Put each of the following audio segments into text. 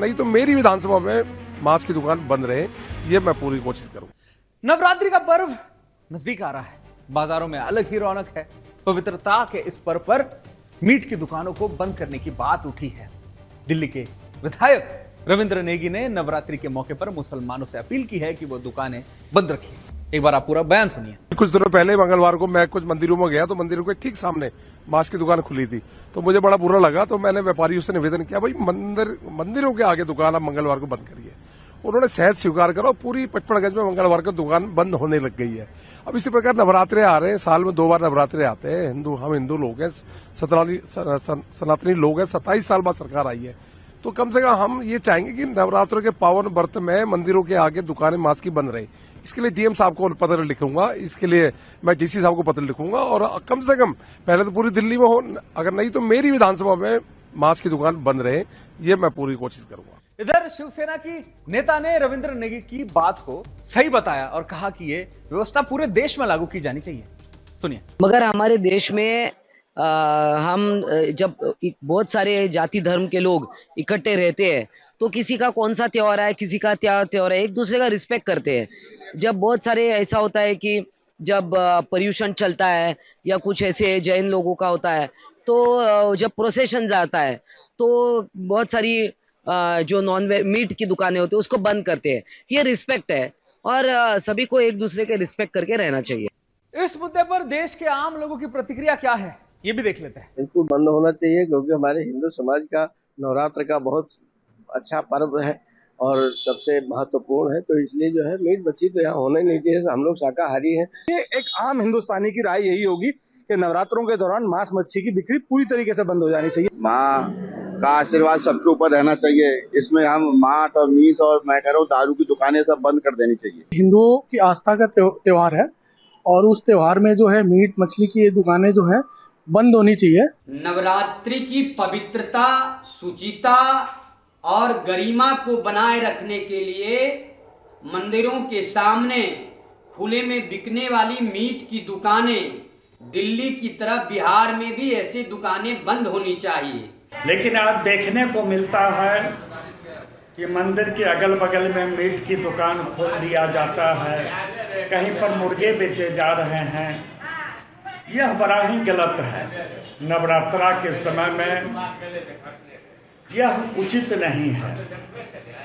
नहीं तो मेरी विधानसभा में मांस की दुकान बंद रहे, ये मैं पूरी कोशिश करूंगा। नवरात्रि का पर्व नजदीक आ रहा है, बाजारों में अलग ही रौनक है। पवित्रता के इस पर्व पर मीट की दुकानों को बंद करने की बात उठी है। दिल्ली के विधायक रविंद्र नेगी ने नवरात्रि के मौके पर मुसलमानों से अपील की है कि वो दुकानें बंद रखें। एक बार आप पूरा बयान सुनिए। कुछ दिनों पहले मंगलवार को मैं कुछ मंदिरों में गया तो मंदिरों के ठीक सामने मांस की दुकान खुली थी, तो मुझे बड़ा बुरा लगा। तो मैंने व्यापारियों से निवेदन किया, भाई मंदिरों के आगे दुकान आप मंगलवार को बंद करिए। उन्होंने सहज स्वीकार करा, पूरी 55 गज में मंगलवार को दुकान बंद होने लग गई है। अब इसी प्रकार नवरात्रे आ रहे हैं, साल में 2 बार नवरात्रे आते हैं। हम हिंदू लोग हैं, सनातनी लोग हैं। 27 साल बाद सरकार आई है, तो कम से कम हम ये चाहेंगे कि नवरात्रों के पावन व्रत में मंदिरों के आगे दुकानें मांस की बंद रहे। इसके लिए डीएम साहब को पत्र लिखूंगा, इसके लिए मैं डीसी साहब को पत्र लिखूंगा, और कम से कम पहले तो पूरी दिल्ली में हो, अगर नहीं तो मेरी विधानसभा में मांस की दुकान बंद रहे, ये मैं पूरी कोशिश करूंगा। इधर शिवसेना की नेता ने रविंद्र नेगी की बात को सही बताया और कहा कि ये व्यवस्था पूरे देश में लागू की जानी चाहिए। सुनिए। मगर हमारे देश में हम जब बहुत सारे जाति धर्म के लोग इकट्ठे रहते हैं तो किसी का कौन सा त्योहार है, किसी का त्योहार है, एक दूसरे का रिस्पेक्ट करते हैं। जब बहुत सारे ऐसा होता है कि जब पर्यूषण चलता है या कुछ ऐसे जैन लोगों का होता है, तो जब प्रोसेशन जाता है तो बहुत सारी जो नॉन मीट की दुकानें होती है उसको बंद करते हैं। ये रिस्पेक्ट है और सभी को एक दूसरे के रिस्पेक्ट करके रहना चाहिए। इस मुद्दे पर देश के आम लोगों की प्रतिक्रिया क्या है, ये भी देख लेते हैं। बिल्कुल बंद होना चाहिए, क्योंकि हमारे हिंदू समाज का नवरात्र का बहुत अच्छा पर्व है और सबसे महत्वपूर्ण है। तो इसलिए जो है मीट मच्छी तो यहाँ होना ही नहीं चाहिए। हम लोग शाकाहारी हैं। ये एक आम हिंदुस्तानी की राय यही होगी कि नवरात्रों के दौरान मांस मच्छी की बिक्री पूरी तरीके से बंद हो जानी चाहिए। माँ का आशीर्वाद सबके ऊपर रहना चाहिए। इसमें हम मांस और मीट और मैं कह रहा हूँ दारू की दुकानें सब बंद कर देनी चाहिए। हिंदुओं की आस्था का त्योहार है और उस त्योहार में जो है मीट मछली की ये दुकानें जो है बंद होनी चाहिए। नवरात्रि की पवित्रता, शुचिता और गरिमा को बनाए रखने के लिए मंदिरों के सामने खुले में बिकने वाली मीट की दुकानें, दिल्ली की तरह बिहार में भी ऐसी दुकानें बंद होनी चाहिए। लेकिन आज देखने को मिलता है कि मंदिर के अगल बगल में मीट की दुकान खोल दिया जाता है, कहीं पर मुर्गे बेचे जा रहे हैं। यह बड़ा ही गलत है। नवरात्रा के समय में यह उचित नहीं है।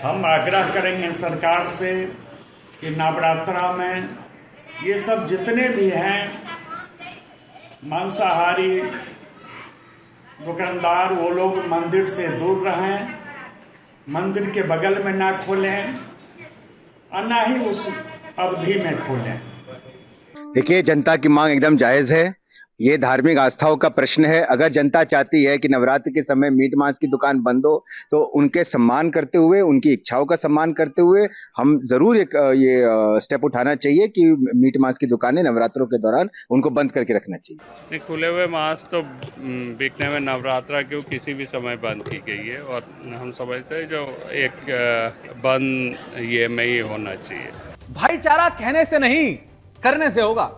हम आग्रह करेंगे सरकार से कि नवरात्रा में ये सब जितने भी हैं मांसाहारी दुकानदार, वो लोग मंदिर से दूर रहें, मंदिर के बगल में ना खोलें और ना ही उस अवधि में खोलें। देखिए, जनता की मांग एकदम जायज है। ये धार्मिक आस्थाओं का प्रश्न है। अगर जनता चाहती है कि नवरात्रि के समय मीट मांस की दुकान बंद हो, तो उनके सम्मान करते हुए, उनकी इच्छाओं का सम्मान करते हुए हम जरूर एक ये स्टेप उठाना चाहिए कि मीट मांस की दुकानें नवरात्रों के दौरान उनको बंद करके रखना चाहिए। खुले हुए मांस तो बिकने में नवरात्रा क्यों किसी भी समय बंद की गई है, और हम समझते हैं जो एक बंद ये में ही होना चाहिए। भाईचारा कहने से नहीं, करने से होगा।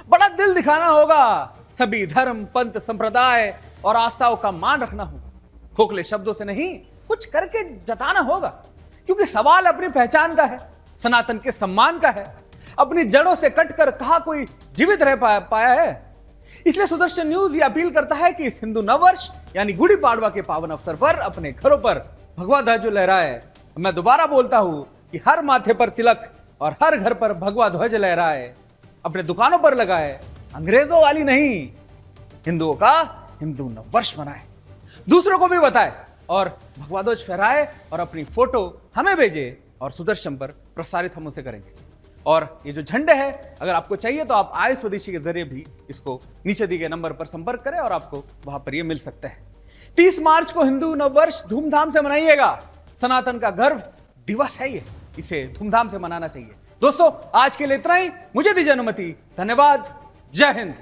बड़ा दिल दिखाना होगा, सभी धर्म, पंथ, संप्रदाय और आस्थाओं का मान रखना होगा। खोखले शब्दों से नहीं, कुछ करके जताना होगा, क्योंकि सवाल अपनी पहचान का है, सनातन के सम्मान का है। अपनी जड़ों से कटकर कहा कोई जीवित रह पाया है। इसलिए सुदर्शन न्यूज ये अपील करता है कि इस हिंदू नववर्ष यानी गुड़ी पाड़वा के पावन अवसर पर अपने घरों पर भगवा ध्वज लहराए। मैं दोबारा बोलता हूं कि हर माथे पर तिलक और हर घर पर भगवा ध्वज लहराए, अपने दुकानों पर लगाए, अंग्रेजों वाली नहीं, हिंदुओं का हिंदू नववर्ष मनाए, दूसरों को भी बताए और भगवा ध्वज फहराए और अपनी फोटो हमें भेजे और सुदर्शन पर प्रसारित हम उसे करेंगे। और ये जो झंडे है, अगर आपको चाहिए तो आप आय स्वदेशी के जरिए भी इसको नीचे दिए गए नंबर पर संपर्क करें और आपको वहां पर ये मिल सकता है। 30 मार्च को हिंदू नववर्ष धूमधाम से मनाइएगा। सनातन का गर्व दिवस है ये, इसे धूमधाम से मनाना चाहिए। दोस्तों, आज के लिए इतना ही। मुझे दीजिए अनुमति। धन्यवाद। जय हिंद।